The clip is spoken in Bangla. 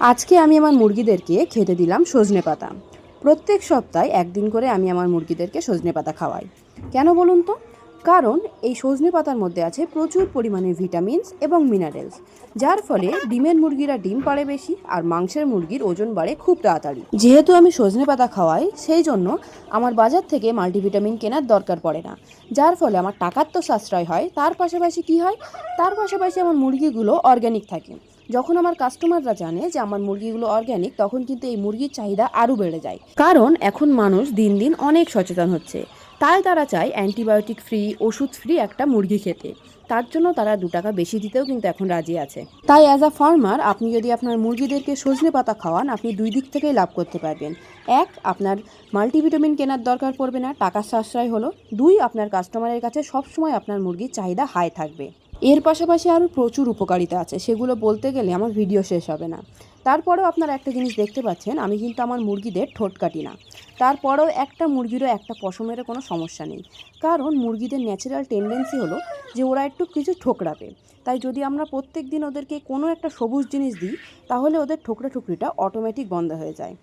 আজকে আমি আমার মুরগিদেরকে খেতে দিলাম সজনে পাতা। প্রত্যেক সপ্তাহে একদিন করে আমি আমার মুরগিদেরকে সজনে পাতা খাওয়াই। কেন বলুন তো? কারণ এই সজনে পাতার মধ্যে আছে প্রচুর পরিমাণে ভিটামিনস এবং মিনারেলস, যার ফলে ডিমের মুরগিরা ডিম পাড়ে বেশি আর মাংসের মুরগির ওজন বাড়ে খুব তাড়াতাড়ি। যেহেতু আমি সজনে পাতা খাওয়াই, সেই জন্য আমার বাজার থেকে মাল্টিভিটামিন কেনার দরকার পড়ে না, যার ফলে আমার টাকার তো সাশ্রয় হয়। তার পাশাপাশি কি হয়? তার পাশাপাশি আমার মুরগিগুলো অর্গ্যানিক থাকে। যখন আমার কাস্টমাররা জানে যে আমার মুরগিগুলো অর্গ্যানিক, তখন কিন্তু এই মুরগির চাহিদা আরও বেড়ে যায়। কারণ এখন মানুষ দিন দিন অনেক সচেতন হচ্ছে, তাই তারা চায় অ্যান্টিবায়োটিক ফ্রি, ওষুধ ফ্রি একটা মুরগি খেতে। তার জন্য তারা 2 টাকা বেশি দিতেও কিন্তু এখন রাজি আছে। তাই অ্যাজ আ ফার্মার, আপনি যদি আপনার মুরগিদেরকে সজনে পাতা খাওয়ান, আপনি 2 দিক থেকেই লাভ করতে পারবেন। এক, আপনার মাল্টিভিটামিন কেনার দরকার পড়বে না, টাকার সাশ্রয় হলো। 2, আপনার কাস্টমারের কাছে সবসময় আপনার মুরগির চাহিদা হাই থাকবে। এর পাশাপাশি আরও প্রচুর উপকারিতা আছে, সেগুলো বলতে গেলে আমার ভিডিও শেষ হবে না। তারপরেও আপনারা একটা জিনিস দেখতে পাচ্ছেন, আমি কিন্তু আমার মুরগিদের ঠোঁট কাটি না। তারপরেও একটা মুরগিরও একটা পশমেরও কোনো সমস্যা নেই। কারণ মুরগিদের ন্যাচারাল টেন্ডেন্সি হলো যে ওরা একটু কিছু ঠোকরাবে। তাই যদি আমরা প্রত্যেক দিন ওদেরকে কোনো একটা সবুজ জিনিস দিই, তাহলে ওদের ঠোকরাঠুকরিটা অটোমেটিক বন্ধ হয়ে যায়।